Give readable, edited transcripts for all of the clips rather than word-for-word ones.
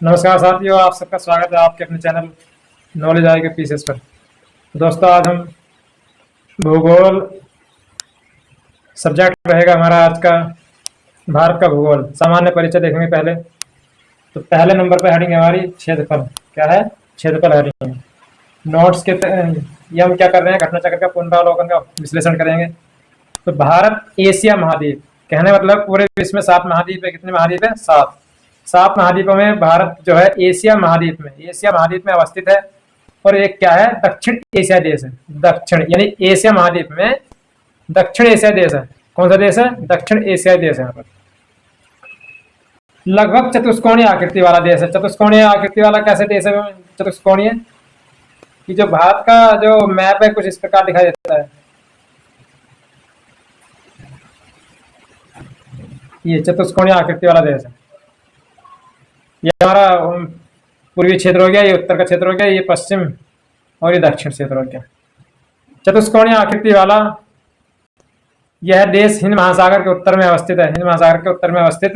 नमस्कार साथियों, आप सबका स्वागत है आपके अपने चैनल नॉलेज आई के पीसेस पर। दोस्तों, आज हम भूगोल सब्जेक्ट रहेगा हमारा आज का, भारत का भूगोल सामान्य परिचय देखेंगे पहले। तो पहले नंबर पर हेडिंग है हमारी क्षेत्रफल। क्या है? क्षेत्रफल हेडिंग है। नोट्स के ये हम क्या कर रहे हैं, घटना चक्र का पुनरावलोकन का विश्लेषण करेंगे। तो भारत एशिया महाद्वीप, कहने मतलब पूरे विश्व में 7 महाद्वीप है। कितने महाद्वीप है? 7 महाद्वीपों में भारत जो है एशिया महाद्वीप में अवस्थित है। और एक क्या है? दक्षिण एशिया देश है। दक्षिण यानी एशिया महाद्वीप में दक्षिण एशिया देश है। कौन सा देश है? दक्षिण एशिया देश है। यहाँ पर लगभग चतुष्कोणीय आकृति वाला देश है। चतुष्कोणीय आकृति वाला कैसे देश है? चतुष्कोणीय कि जो भारत का जो मैप है कुछ इस प्रकार दिखाई देता है। ये चतुष्कोणीय आकृति वाला देश है। ये हमारा पूर्वी क्षेत्र हो गया, ये उत्तर का क्षेत्र हो गया, ये पश्चिम और ये दक्षिण क्षेत्र हो गया। चतुष्कोणीय आकृति वाला यह देश हिंद महासागर के उत्तर में अवस्थित है। हिंद महासागर के उत्तर में अवस्थित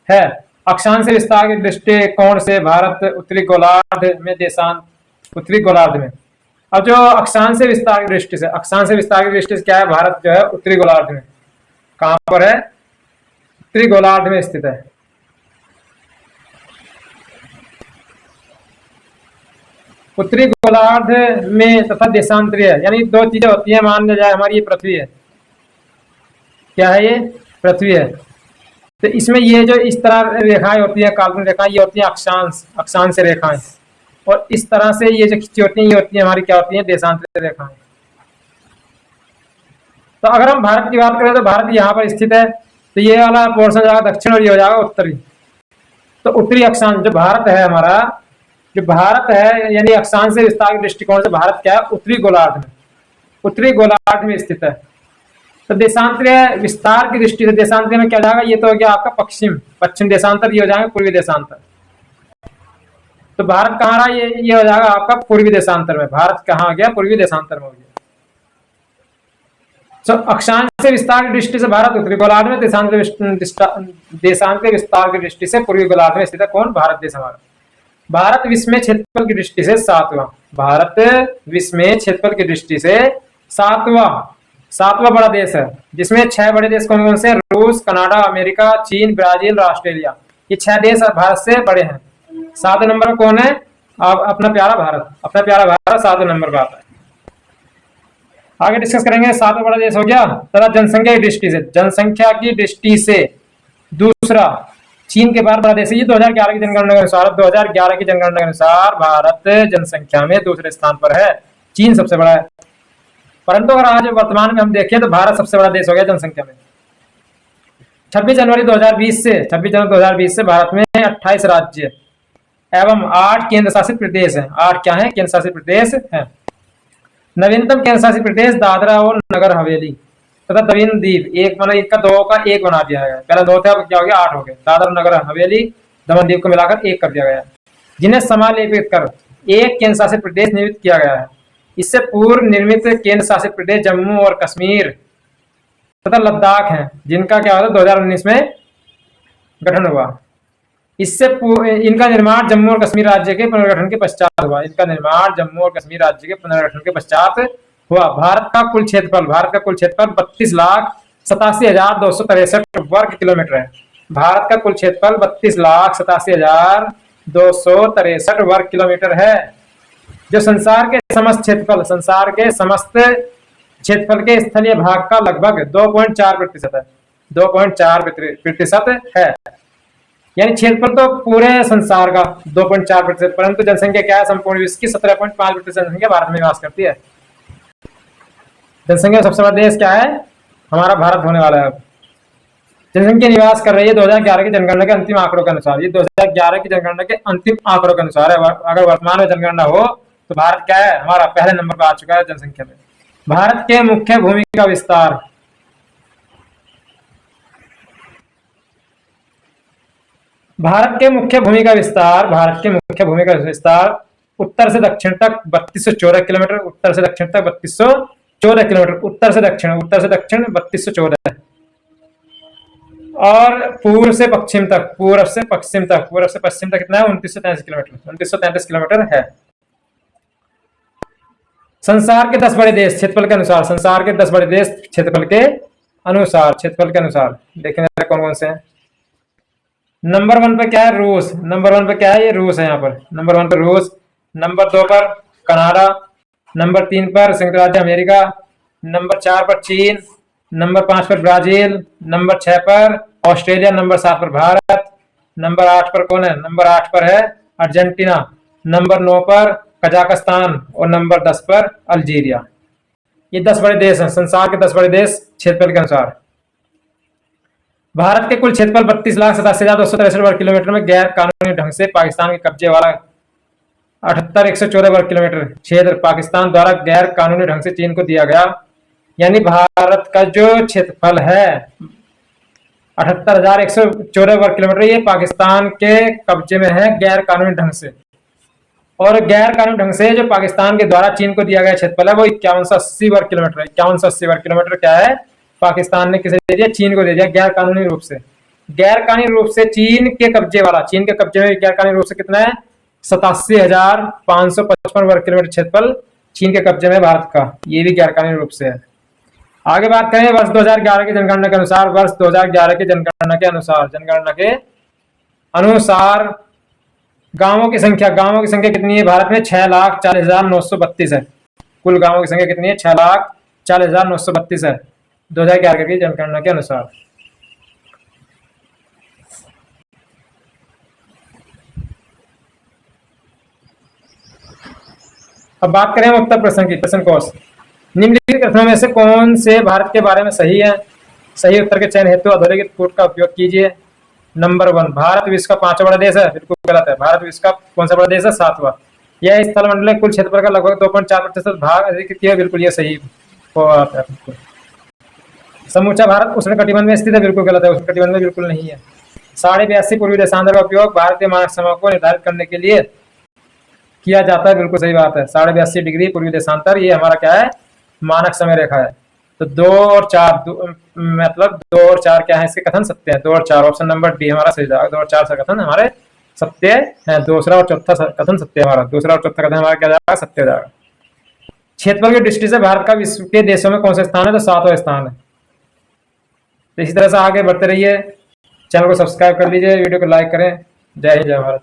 है। अक्षांश विस्तार के दृष्टिकोण से भारत उत्तरी गोलार्ध में अब जो अक्षांश विस्तार की दृष्टि से क्या है? भारत जो है उत्तरी गोलार्ध में, कहां पर है? उत्तरी गोलार्ध में स्थित है। उत्तरी गोलार्ध में तथा देशांतरीय, यानी 2 चीजें होती है। मान लिया जाए हमारी ये पृथ्वी है। क्या है? ये पृथ्वी है। तो इसमें ये जो इस तरह रेखाएं होती है, काल्पनिक रेखाएं, ये होती है अक्षांश रेखाएं। और इस तरह से ये जो खींची होती है, ये होती है हमारी क्या होती है? देशांतरीय रेखाएं। तो अगर हम भारत की बात करें तो भारत यहाँ पर स्थित है। तो ये वाला पोर्शन जाएगा दक्षिण और ये हो जाएगा उत्तरी। तो उत्तरी अक्षांश जो भारत है हमारा, जो भारत है यानी अक्षांश से विस्तार के दृष्टिकोण से भारत क्या है? उत्तरी गोलार्ध में स्थित है। तो देशांतरीय विस्तार की दृष्टि से देशांतरीय में क्या जाएगा? ये तो हो गया आपका पश्चिम देशांतर, ये हो जाएगा पूर्वी देशांतर। तो भारत कहाँ रहा? ये हो जाएगा आपका पूर्वी देशांतर में। भारत कहाँ आ गया? पूर्वी देशांतर में हो गया। तो अक्षांश से विस्तार की दृष्टि से भारत उत्तरी गोलार्ध में, देशांतरीय विस्तार की दृष्टि से पूर्वी गोलार्ध में स्थित है। कौन? भारत देश हमारा। भारत विश्व में क्षेत्रफल की दृष्टि से 7वां। भारत विश्व में क्षेत्रफल की दृष्टि से 7वां बड़ा देश है, जिसमें 6 बड़े देश कौन कौन से? रूस, कनाडा, अमेरिका, चीन, ब्राजील और ऑस्ट्रेलिया। ये 6 देश भारत से बड़े हैं। 7 नंबर कौन है? अपना प्यारा भारत 7 नंबर पर आता है। आगे डिस्कस करेंगे। 7वां बड़ा देश हो गया। तथा जनसंख्या की दृष्टि से दूसरा चीन के बाद बड़ा देश है। ये 2011 की जनगणना के अनुसार भारत जनसंख्या में दूसरे स्थान पर है। चीन सबसे बड़ा है। परंतु अगर आज वर्तमान में हम देखें तो भारत सबसे बड़ा देश हो गया जनसंख्या में। 26 जनवरी 2020 से भारत में 28 राज्य एवं 8 केंद्र शासित प्रदेश हैं। 8 क्या है? केंद्र शासित प्रदेश हैं। नवीनतम केंद्र शासित प्रदेश दादरा और नगर हवेली तथा दमन द्वीप, एक मतलब इनका 2 का 1 बना दिया गया। पहले 2 थे, अब क्या हो गया? 8 हो गए। दादरा और नगर हवेली, दमन द्वीप को मिलाकर 1 कर दिया गया, जिन्हें समालेपित कर एक केंद्र शासित प्रदेश निर्मित किया गया है। इससे पूर्व निर्मित केंद्र शासित प्रदेश जम्मू और कश्मीर तथा लद्दाख हैं, जिनका क्या हुआ? 2019 में गठन हुआ। इससे इनका निर्माण जम्मू और कश्मीर राज्य के पुनर्गठन के पश्चात हुआ। भारत का कुल क्षेत्रफल 32,87,263 वर्ग किलोमीटर है। भारत का कुल क्षेत्रफल 32,87,263 वर्ग किलोमीटर है, जो संसार के समस्त क्षेत्रफल के स्थलीय भाग का लगभग 2.4% है। 2.4% है। यानी क्षेत्रफल तो पूरे संसार का 2.4%, परंतु जनसंख्या क्या है? संपूर्ण विश्व की 17.5% जनसंख्या भारत में निवास करती है। जनसंख्या सबसे बड़ा देश क्या है? हमारा भारत होने वाला है। जनसंख्या निवास कर रही है 2011 की जनगणना के अंतिम आंकड़ों के अनुसार। ये 2011 की जनगणना के अंतिम आंकड़ों के अनुसार है। अगर वर्तमान में जनगणना हो तो भारत क्या है? हमारा पहले नंबर पर आ चुका है जनसंख्या में। भारत के मुख्य भूमि का विस्तार, भारत के मुख्य भूमि का विस्तार उत्तर से दक्षिण तक 3214 किलोमीटर, उत्तर से दक्षिण 3214 और पूर्व से पश्चिम तक, पूर्व से पश्चिम तक, पूर्व से पश्चिम तक कितना है? 2933 किलोमीटर, 2933 किलोमीटर है। संसार के 10 बड़े देश क्षेत्रफल के अनुसार, संसार के 10 बड़े देश क्षेत्रफल के अनुसार, क्षेत्रफल के अनुसार देखेंगे कौन कौन से हैं। नंबर 1 पे क्या है? रूस। नंबर 1 पे क्या है? ये रूस है यहाँ पर। नंबर 1 पे रूस, नंबर 2 पर कनाडा, नंबर 3 पर संयुक्त राज्य अमेरिका, नंबर 4 पर चीन, नंबर 5 पर ब्राजील, नंबर 6 पर ऑस्ट्रेलिया, नंबर 7 पर भारत, नंबर 8 पर कौन है? नंबर 8 पर है अर्जेंटीना, नंबर 9 पर कजाकिस्तान और नंबर 10 पर अल्जीरिया। ये 10 बड़े देश हैं, संसार के 10 बड़े देश क्षेत्रफल के अनुसार। भारत के कुल क्षेत्रफल 32,87,263 वर्ग किलोमीटर में गैर कानूनी ढंग से पाकिस्तान के कब्जे वाला 78,114 वर्ग किलोमीटर क्षेत्र पाकिस्तान द्वारा गैर कानूनी ढंग से चीन को दिया गया। यानी भारत का जो क्षेत्रफल है 78,114 वर्ग किलोमीटर, ये पाकिस्तान के कब्जे में है गैर कानूनी ढंग से। और गैर कानूनी ढंग से जो पाकिस्तान के द्वारा चीन को दिया गया क्षेत्रफल है वो 5180 वर्ग किलोमीटर है। 5180 वर्ग किलोमीटर क्या है? पाकिस्तान ने किसे दे दिया? चीन को दे दिया गैर कानूनी रूप से। गैर कानूनी रूप से चीन के कब्जे वाला, चीन के कब्जे में गैर कानूनी रूप से कितना है? 87,555 वर्ग किलोमीटर क्षेत्रफल चीन के कब्जे में भारत का, ये भी गैर कानूनी रूप से है। आगे बात करें वर्ष 2011 की जनगणना के अनुसार, वर्ष 2011 की जनगणना के अनुसार, जनगणना के अनुसार गांवों की संख्या कितनी है? भारत में 6,40,932 है। कुल गांवों की संख्या कितनी है? 6,40,932 है 2011 की जनगणना के अनुसार। अब बात करें उत्तर प्रश्न की, प्रश्न कोश। निम्नलिखित कथनों में से कौन से भारत के बारे में सही है? सही उत्तर के चयन हेतु अधोरेखित कोड का उपयोग कीजिए। नंबर 1, भारत विश्व का 5वां बड़ा देश है, बिल्कुल गलत है। भारत विश्व का कौन सा बड़ा देश है? 7वां। यह स्थल मंडल कुल क्षेत्रफल का लगभग 2.4% भाग अधिकृत किया, बिल्कुल ये सही है। समूचा भारत उष्णकटिबंध में स्थित है, बिल्कुल गलत है, उष्णकटिबंध में बिल्कुल नहीं है। 82.5 पूर्वी देशांतर का उपयोग भारतीय मानक समय को निर्धारित करने के लिए किया जाता है, बिल्कुल सही बात है। 82.5 डिग्री पूर्वी देशांतर, ये हमारा क्या है? मानक समय रेखा है। तो 2 और 4 मतलब 2 और 4 क्या है? इसके कथन सत्य है। 2 और 4 ऑप्शन नंबर डी हमारा सही जाएगा। 2 और 4 से कथन हमारे सत्य है। दूसरा और चौथा कथन सत्य है हमारा। दूसरा और चौथा कथन हमारा क्या जाएगा? सत्य जाएगा। क्षेत्रफल की दृष्टि से भारत का विश्व के देशों में कौन सा स्थान है? तो 7वां स्थान है। तो इसी तरह से आगे बढ़ते रहिए, चैनल को सब्सक्राइब कर लीजिए, वीडियो को लाइक करें। जय हिंद, जय भारत।